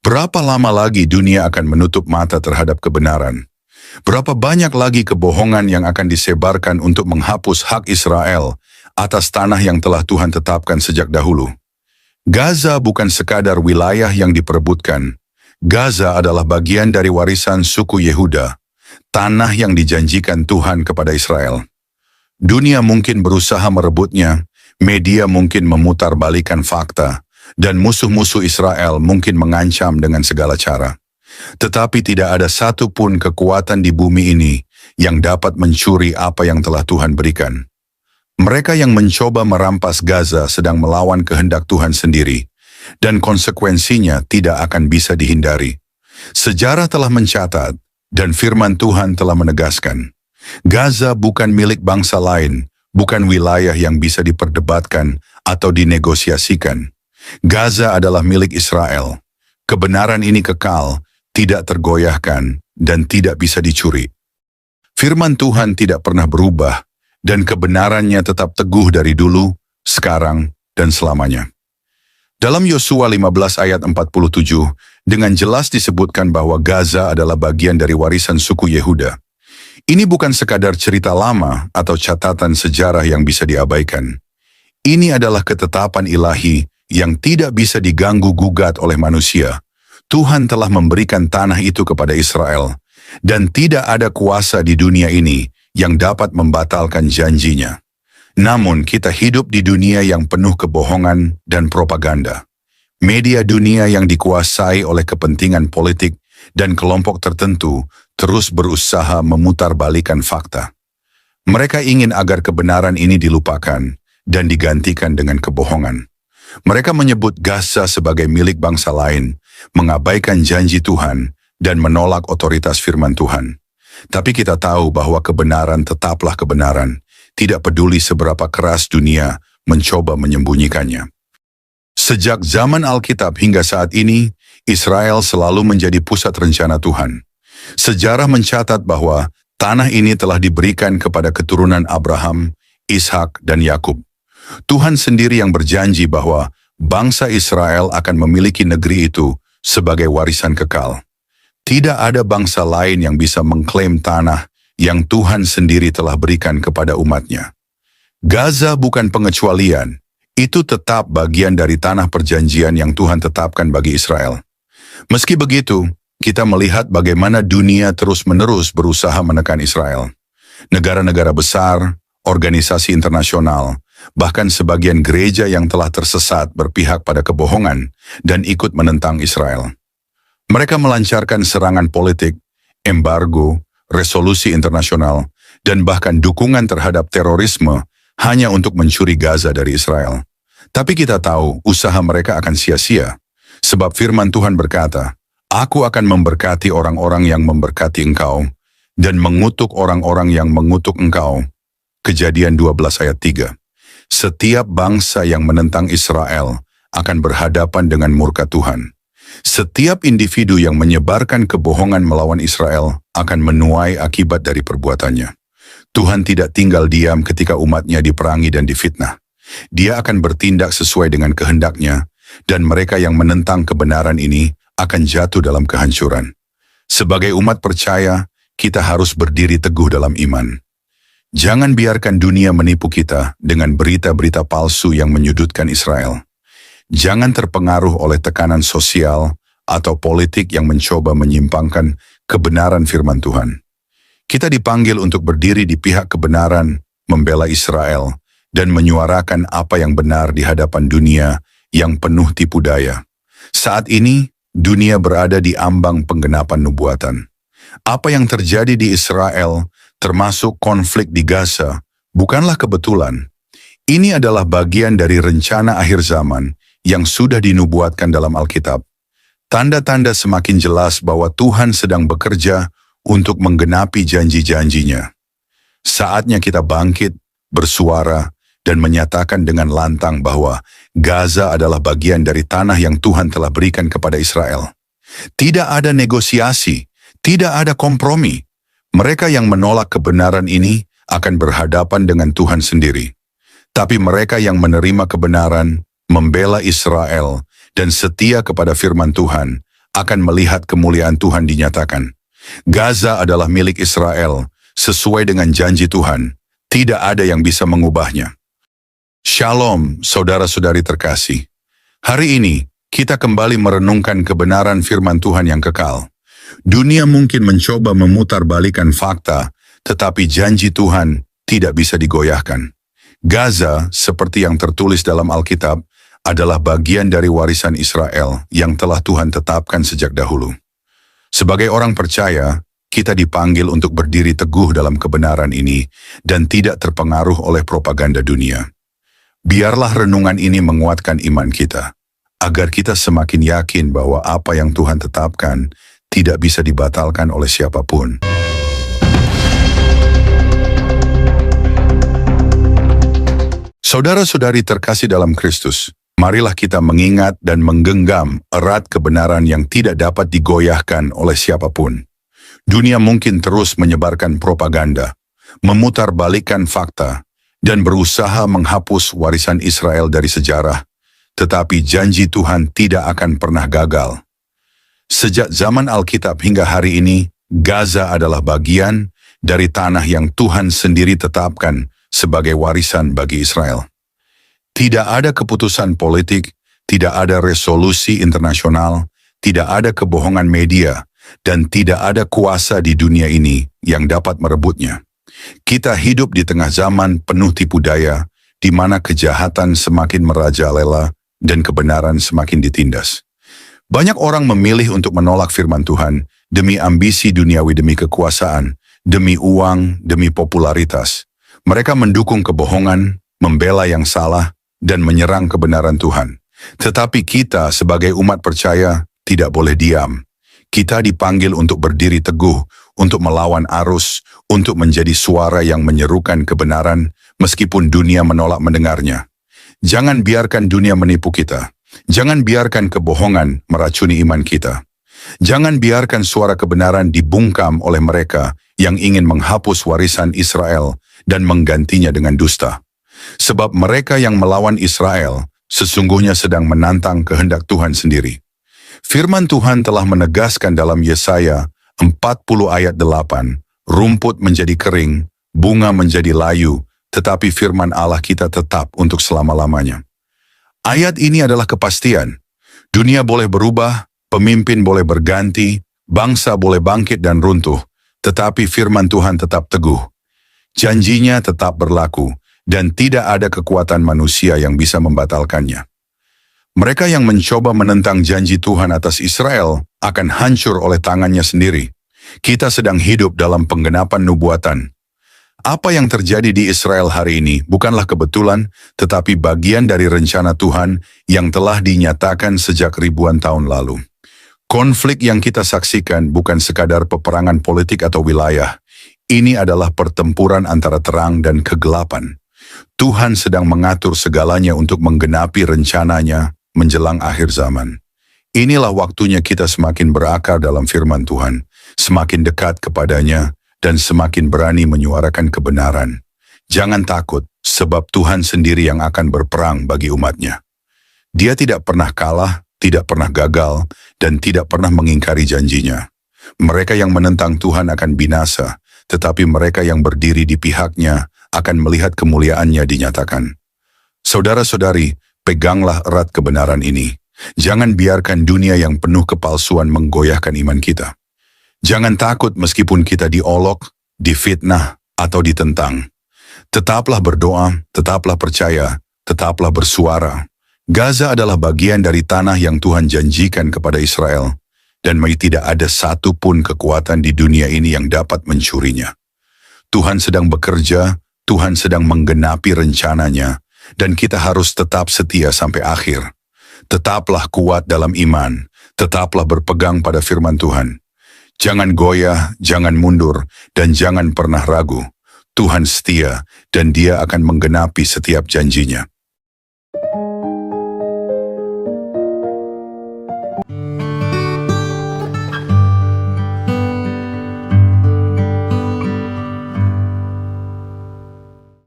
Berapa lama lagi dunia akan menutup mata terhadap kebenaran? Berapa banyak lagi kebohongan yang akan disebarkan untuk menghapus hak Israel atas tanah yang telah Tuhan tetapkan sejak dahulu? Gaza bukan sekadar wilayah yang diperebutkan. Gaza adalah bagian dari warisan suku Yehuda, tanah yang dijanjikan Tuhan kepada Israel. Dunia mungkin berusaha merebutnya, media mungkin memutarbalikkan fakta, dan musuh-musuh Israel mungkin mengancam dengan segala cara. Tetapi tidak ada satupun kekuatan di bumi ini yang dapat mencuri apa yang telah Tuhan berikan. Mereka yang mencoba merampas Gaza sedang melawan kehendak Tuhan sendiri, dan konsekuensinya tidak akan bisa dihindari. Sejarah telah mencatat, dan firman Tuhan telah menegaskan, Gaza bukan milik bangsa lain, bukan wilayah yang bisa diperdebatkan atau dinegosiasikan. Gaza adalah milik Israel. Kebenaran ini kekal, tidak tergoyahkan, dan tidak bisa dicuri. Firman Tuhan tidak pernah berubah, dan kebenarannya tetap teguh dari dulu, sekarang, dan selamanya. Dalam Yosua 15 ayat 47, dengan jelas disebutkan bahwa Gaza adalah bagian dari warisan suku Yehuda. Ini bukan sekadar cerita lama atau catatan sejarah yang bisa diabaikan. Ini adalah ketetapan ilahi yang tidak bisa diganggu-gugat oleh manusia. Tuhan telah memberikan tanah itu kepada Israel, dan tidak ada kuasa di dunia ini yang dapat membatalkan janjinya. Namun kita hidup di dunia yang penuh kebohongan dan propaganda. Media dunia yang dikuasai oleh kepentingan politik dan kelompok tertentu terus berusaha memutarbalikkan fakta. Mereka ingin agar kebenaran ini dilupakan dan digantikan dengan kebohongan. Mereka menyebut Gaza sebagai milik bangsa lain, mengabaikan janji Tuhan, dan menolak otoritas firman Tuhan. Tapi kita tahu bahwa kebenaran tetaplah kebenaran, tidak peduli seberapa keras dunia mencoba menyembunyikannya. Sejak zaman Alkitab hingga saat ini, Israel selalu menjadi pusat rencana Tuhan. Sejarah mencatat bahwa tanah ini telah diberikan kepada keturunan Abraham, Ishak, dan Yakub. Tuhan sendiri yang berjanji bahwa bangsa Israel akan memiliki negeri itu sebagai warisan kekal. Tidak ada bangsa lain yang bisa mengklaim tanah yang Tuhan sendiri telah berikan kepada umatnya. Gaza bukan pengecualian, itu tetap bagian dari tanah perjanjian yang Tuhan tetapkan bagi Israel. Meski begitu, kita melihat bagaimana dunia terus-menerus berusaha menekan Israel. Negara-negara besar, organisasi internasional, bahkan sebagian gereja yang telah tersesat berpihak pada kebohongan dan ikut menentang Israel. Mereka melancarkan serangan politik, embargo, resolusi internasional, dan bahkan dukungan terhadap terorisme hanya untuk mencuri Gaza dari Israel. Tapi kita tahu usaha mereka akan sia-sia, sebab firman Tuhan berkata, Aku akan memberkati orang-orang yang memberkati engkau, dan mengutuk orang-orang yang mengutuk engkau. Kejadian 12 ayat 3. Setiap bangsa yang menentang Israel akan berhadapan dengan murka Tuhan. Setiap individu yang menyebarkan kebohongan melawan Israel akan menuai akibat dari perbuatannya. Tuhan tidak tinggal diam ketika umatnya diperangi dan difitnah. Dia akan bertindak sesuai dengan kehendaknya, dan mereka yang menentang kebenaran ini akan jatuh dalam kehancuran. Sebagai umat percaya, kita harus berdiri teguh dalam iman. Jangan biarkan dunia menipu kita dengan berita-berita palsu yang menyudutkan Israel. Jangan terpengaruh oleh tekanan sosial atau politik yang mencoba menyimpangkan kebenaran firman Tuhan. Kita dipanggil untuk berdiri di pihak kebenaran, membela Israel, dan menyuarakan apa yang benar di hadapan dunia yang penuh tipu daya. Saat ini, dunia berada di ambang penggenapan nubuatan. Apa yang terjadi di Israel, termasuk konflik di Gaza, bukanlah kebetulan. Ini adalah bagian dari rencana akhir zaman yang sudah dinubuatkan dalam Alkitab. Tanda-tanda semakin jelas bahwa Tuhan sedang bekerja untuk menggenapi janji-janjinya. Saatnya kita bangkit, bersuara, dan menyatakan dengan lantang bahwa Gaza adalah bagian dari tanah yang Tuhan telah berikan kepada Israel. Tidak ada negosiasi, tidak ada kompromi. Mereka yang menolak kebenaran ini akan berhadapan dengan Tuhan sendiri. Tapi mereka yang menerima kebenaran, membela Israel, dan setia kepada firman Tuhan akan melihat kemuliaan Tuhan dinyatakan. Gaza adalah milik Israel, sesuai dengan janji Tuhan. Tidak ada yang bisa mengubahnya. Shalom, saudara-saudari terkasih. Hari ini, kita kembali merenungkan kebenaran firman Tuhan yang kekal. Dunia mungkin mencoba memutarbalikkan fakta, tetapi janji Tuhan tidak bisa digoyahkan. Gaza, seperti yang tertulis dalam Alkitab, adalah bagian dari warisan Israel yang telah Tuhan tetapkan sejak dahulu. Sebagai orang percaya, kita dipanggil untuk berdiri teguh dalam kebenaran ini dan tidak terpengaruh oleh propaganda dunia. Biarlah renungan ini menguatkan iman kita, agar kita semakin yakin bahwa apa yang Tuhan tetapkan tidak bisa dibatalkan oleh siapapun. Saudara-saudari terkasih dalam Kristus, marilah kita mengingat dan menggenggam erat kebenaran yang tidak dapat digoyahkan oleh siapapun. Dunia mungkin terus menyebarkan propaganda, memutarbalikkan fakta, dan berusaha menghapus warisan Israel dari sejarah, tetapi janji Tuhan tidak akan pernah gagal. Sejak zaman Alkitab hingga hari ini, Gaza adalah bagian dari tanah yang Tuhan sendiri tetapkan sebagai warisan bagi Israel. Tidak ada keputusan politik, tidak ada resolusi internasional, tidak ada kebohongan media, dan tidak ada kuasa di dunia ini yang dapat merebutnya. Kita hidup di tengah zaman penuh tipu daya, di mana kejahatan semakin merajalela dan kebenaran semakin ditindas. Banyak orang memilih untuk menolak firman Tuhan demi ambisi duniawi, demi kekuasaan, demi uang, demi popularitas. Mereka mendukung kebohongan, membela yang salah, dan menyerang kebenaran Tuhan. Tetapi kita sebagai umat percaya tidak boleh diam. Kita dipanggil untuk berdiri teguh, untuk melawan arus, untuk menjadi suara yang menyerukan kebenaran meskipun dunia menolak mendengarnya. Jangan biarkan dunia menipu kita. Jangan biarkan kebohongan meracuni iman kita. Jangan biarkan suara kebenaran dibungkam oleh mereka yang ingin menghapus warisan Israel dan menggantinya dengan dusta. Sebab mereka yang melawan Israel sesungguhnya sedang menantang kehendak Tuhan sendiri. Firman Tuhan telah menegaskan dalam Yesaya 40 ayat 8, rumput menjadi kering, bunga menjadi layu, tetapi firman Allah kita tetap untuk selama-lamanya. Ayat ini adalah kepastian. Dunia boleh berubah, pemimpin boleh berganti, bangsa boleh bangkit dan runtuh, tetapi firman Tuhan tetap teguh. Janjinya tetap berlaku, dan tidak ada kekuatan manusia yang bisa membatalkannya. Mereka yang mencoba menentang janji Tuhan atas Israel akan hancur oleh tangannya sendiri. Kita sedang hidup dalam penggenapan nubuatan. Apa yang terjadi di Israel hari ini bukanlah kebetulan, tetapi bagian dari rencana Tuhan yang telah dinyatakan sejak ribuan tahun lalu. Konflik yang kita saksikan bukan sekadar peperangan politik atau wilayah. Ini adalah pertempuran antara terang dan kegelapan. Tuhan sedang mengatur segalanya untuk menggenapi rencananya menjelang akhir zaman. Inilah waktunya kita semakin berakar dalam firman Tuhan, semakin dekat kepadanya, dan semakin berani menyuarakan kebenaran. Jangan takut, sebab Tuhan sendiri yang akan berperang bagi umatnya. Dia tidak pernah kalah, tidak pernah gagal, dan tidak pernah mengingkari janjinya. Mereka yang menentang Tuhan akan binasa, tetapi mereka yang berdiri di pihaknya akan melihat kemuliaannya dinyatakan. Saudara-saudari, peganglah erat kebenaran ini. Jangan biarkan dunia yang penuh kepalsuan menggoyahkan iman kita. Jangan takut meskipun kita diolok, difitnah, atau ditentang. Tetaplah berdoa, tetaplah percaya, tetaplah bersuara. Gaza adalah bagian dari tanah yang Tuhan janjikan kepada Israel, dan tidak ada satu pun kekuatan di dunia ini yang dapat mencurinya. Tuhan sedang bekerja, Tuhan sedang menggenapi rencananya, dan kita harus tetap setia sampai akhir. Tetaplah kuat dalam iman, tetaplah berpegang pada firman Tuhan. Jangan goyah, jangan mundur, dan jangan pernah ragu. Tuhan setia, dan Dia akan menggenapi setiap janjinya.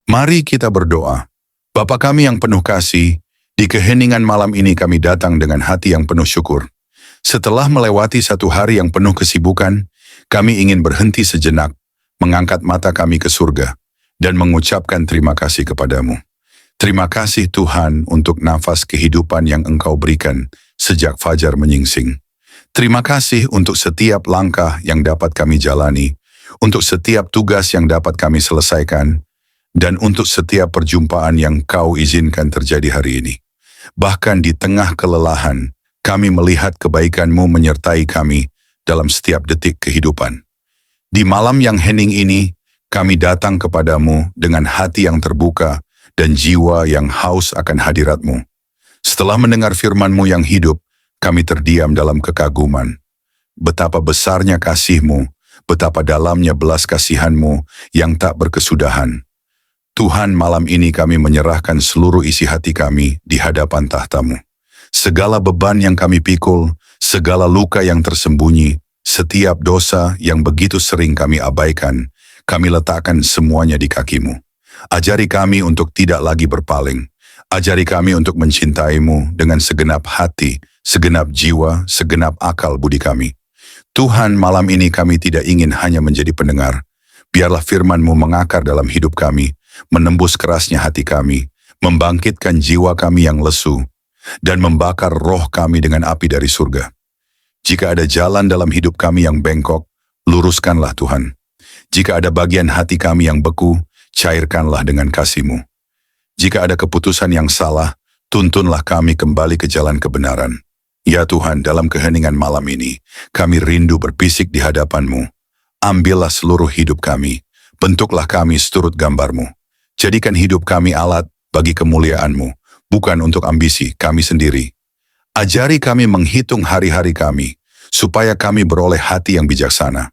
Mari kita berdoa. Bapa kami yang penuh kasih, di keheningan malam ini kami datang dengan hati yang penuh syukur. Setelah melewati satu hari yang penuh kesibukan, kami ingin berhenti sejenak, mengangkat mata kami ke surga, dan mengucapkan terima kasih kepadamu. Terima kasih Tuhan untuk nafas kehidupan yang Engkau berikan sejak fajar menyingsing. Terima kasih untuk setiap langkah yang dapat kami jalani, untuk setiap tugas yang dapat kami selesaikan, dan untuk setiap perjumpaan yang Kau izinkan terjadi hari ini. Bahkan di tengah kelelahan, kami melihat kebaikan-Mu menyertai kami dalam setiap detik kehidupan. Di malam yang hening ini, kami datang kepadamu dengan hati yang terbuka dan jiwa yang haus akan hadirat-Mu. Setelah mendengar firman-Mu yang hidup, kami terdiam dalam kekaguman. Betapa besarnya kasih-Mu, betapa dalamnya belas kasihan-Mu yang tak berkesudahan. Tuhan, malam ini kami menyerahkan seluruh isi hati kami di hadapan tahta-Mu. Segala beban yang kami pikul, segala luka yang tersembunyi, setiap dosa yang begitu sering kami abaikan, kami letakkan semuanya di kaki-Mu. Ajari kami untuk tidak lagi berpaling. Ajari kami untuk mencintai-Mu dengan segenap hati, segenap jiwa, segenap akal budi kami. Tuhan, malam ini kami tidak ingin hanya menjadi pendengar. Biarlah firman-Mu mengakar dalam hidup kami, menembus kerasnya hati kami, membangkitkan jiwa kami yang lesu, dan membakar roh kami dengan api dari surga. Jika ada jalan dalam hidup kami yang bengkok, luruskanlah Tuhan. Jika ada bagian hati kami yang beku, cairkanlah dengan kasih-Mu. Jika ada keputusan yang salah, tuntunlah kami kembali ke jalan kebenaran. Ya Tuhan, dalam keheningan malam ini, kami rindu berbisik di hadapan-Mu. Ambillah seluruh hidup kami, bentuklah kami seturut gambar-Mu. Jadikan hidup kami alat bagi kemuliaan-Mu, bukan untuk ambisi kami sendiri. Ajari kami menghitung hari-hari kami, supaya kami beroleh hati yang bijaksana.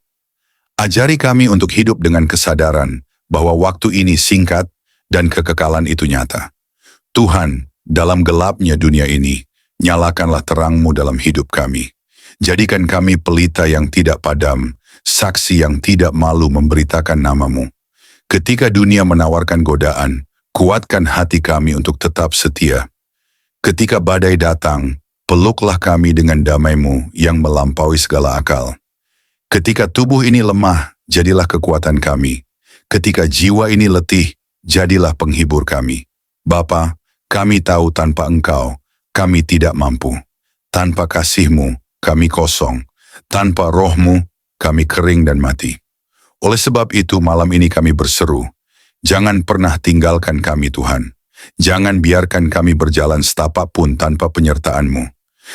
Ajari kami untuk hidup dengan kesadaran bahwa waktu ini singkat dan kekekalan itu nyata. Tuhan, dalam gelapnya dunia ini, nyalakanlah terang-Mu dalam hidup kami. Jadikan kami pelita yang tidak padam, saksi yang tidak malu memberitakan nama-Mu. Ketika dunia menawarkan godaan, kuatkan hati kami untuk tetap setia. Ketika badai datang, peluklah kami dengan damai-Mu yang melampaui segala akal. Ketika tubuh ini lemah, jadilah kekuatan kami. Ketika jiwa ini letih, jadilah penghibur kami. Bapa, kami tahu tanpa Engkau, kami tidak mampu. Tanpa kasih-Mu, kami kosong. Tanpa Roh-Mu, kami kering dan mati. Oleh sebab itu, malam ini kami berseru, jangan pernah tinggalkan kami Tuhan. Jangan biarkan kami berjalan setapak pun tanpa penyertaan-Mu.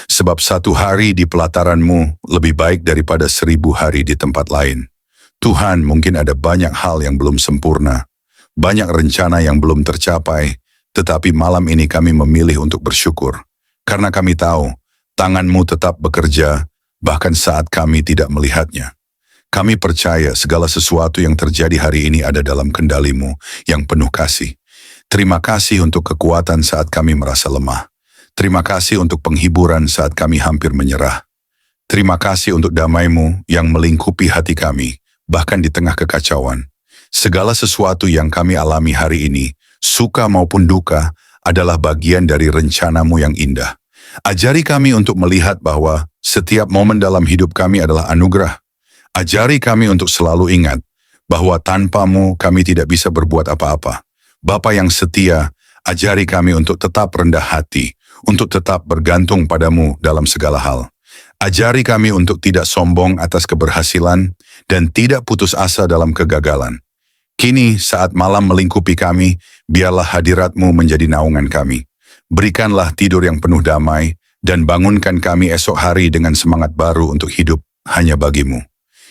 Sebab satu hari di pelataran-Mu lebih baik daripada 1000 hari di tempat lain. Tuhan, mungkin ada banyak hal yang belum sempurna, banyak rencana yang belum tercapai, tetapi malam ini kami memilih untuk bersyukur. Karena kami tahu, tangan-Mu tetap bekerja, bahkan saat kami tidak melihatnya. Kami percaya segala sesuatu yang terjadi hari ini ada dalam kendali-Mu yang penuh kasih. Terima kasih untuk kekuatan saat kami merasa lemah. Terima kasih untuk penghiburan saat kami hampir menyerah. Terima kasih untuk damai-Mu yang melingkupi hati kami, bahkan di tengah kekacauan. Segala sesuatu yang kami alami hari ini, suka maupun duka, adalah bagian dari rencana-Mu yang indah. Ajari kami untuk melihat bahwa setiap momen dalam hidup kami adalah anugerah. Ajari kami untuk selalu ingat bahwa tanpa-Mu kami tidak bisa berbuat apa-apa. Bapa yang setia, ajari kami untuk tetap rendah hati, untuk tetap bergantung pada-Mu dalam segala hal. Ajari kami untuk tidak sombong atas keberhasilan dan tidak putus asa dalam kegagalan. Kini saat malam melingkupi kami, biarlah hadirat-Mu menjadi naungan kami. Berikanlah tidur yang penuh damai dan bangunkan kami esok hari dengan semangat baru untuk hidup hanya bagi-Mu.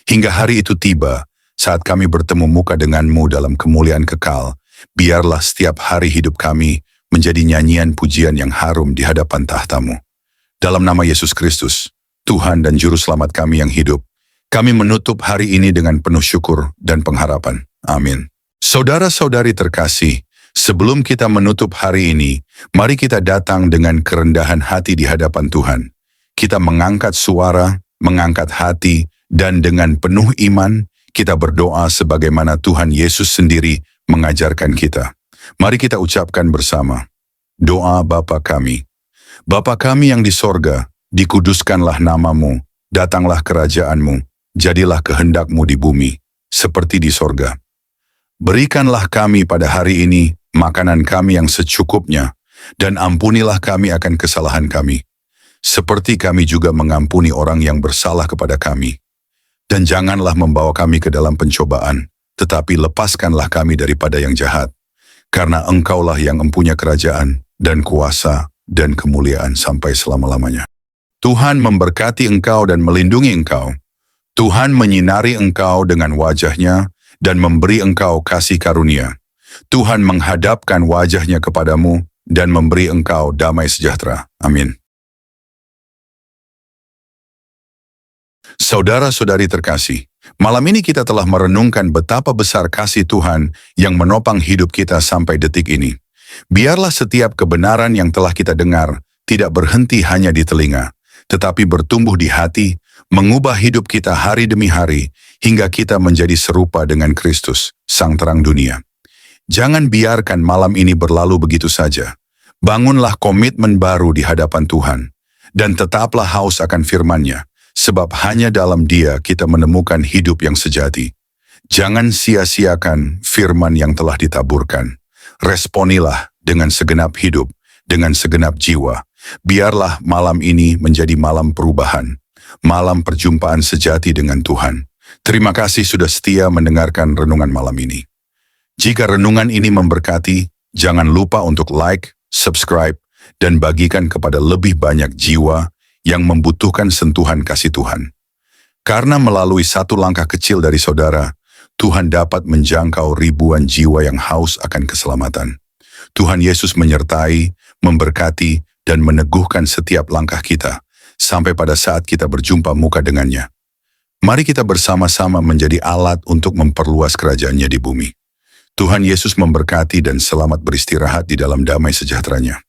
Hingga hari itu tiba, saat kami bertemu muka dengan-Mu dalam kemuliaan kekal, biarlah setiap hari hidup kami menjadi nyanyian pujian yang harum di hadapan tahta-Mu. Dalam nama Yesus Kristus, Tuhan dan Juru Selamat kami yang hidup, kami menutup hari ini dengan penuh syukur dan pengharapan. Amin. Saudara-saudari terkasih, sebelum kita menutup hari ini, mari kita datang dengan kerendahan hati di hadapan Tuhan. Kita mengangkat suara, mengangkat hati, dan dengan penuh iman, kita berdoa sebagaimana Tuhan Yesus sendiri mengajarkan kita. Mari kita ucapkan bersama. Doa Bapa kami. Bapa kami yang di sorga, Dikuduskanlah namamu, datanglah kerajaanmu, jadilah kehendakmu di bumi, seperti di sorga. Berikanlah kami pada hari ini makanan kami yang secukupnya, dan ampunilah kami akan kesalahan kami, seperti kami juga mengampuni orang yang bersalah kepada kami. Dan janganlah membawa kami ke dalam pencobaan, tetapi lepaskanlah kami daripada yang jahat, karena Engkaulah yang mempunyai kerajaan, dan kuasa, dan kemuliaan sampai selama-lamanya. Tuhan memberkati engkau dan melindungi engkau. Tuhan menyinari engkau dengan wajah-Nya dan memberi engkau kasih karunia. Tuhan menghadapkan wajah-Nya kepadamu dan memberi engkau damai sejahtera. Amin. Saudara-saudari terkasih, malam ini kita telah merenungkan betapa besar kasih Tuhan yang menopang hidup kita sampai detik ini. Biarlah setiap kebenaran yang telah kita dengar tidak berhenti hanya di telinga, tetapi bertumbuh di hati, mengubah hidup kita hari demi hari, hingga kita menjadi serupa dengan Kristus, Sang Terang Dunia. Jangan biarkan malam ini berlalu begitu saja. Bangunlah komitmen baru di hadapan Tuhan, dan tetaplah haus akan firman-Nya, sebab hanya dalam Dia kita menemukan hidup yang sejati. Jangan sia-siakan firman yang telah ditaburkan. Responilah dengan segenap hidup, dengan segenap jiwa. Biarlah malam ini menjadi malam perubahan, malam perjumpaan sejati dengan Tuhan. Terima kasih sudah setia mendengarkan renungan malam ini. Jika renungan ini memberkati, jangan lupa untuk like, subscribe, dan bagikan kepada lebih banyak jiwa yang membutuhkan sentuhan kasih Tuhan. Karena melalui satu langkah kecil dari saudara, Tuhan dapat menjangkau ribuan jiwa yang haus akan keselamatan. Tuhan Yesus menyertai, memberkati, dan meneguhkan setiap langkah kita, sampai pada saat kita berjumpa muka dengannya. Mari kita bersama-sama menjadi alat untuk memperluas kerajaan-Nya di bumi. Tuhan Yesus memberkati dan selamat beristirahat di dalam damai sejahtera-Nya.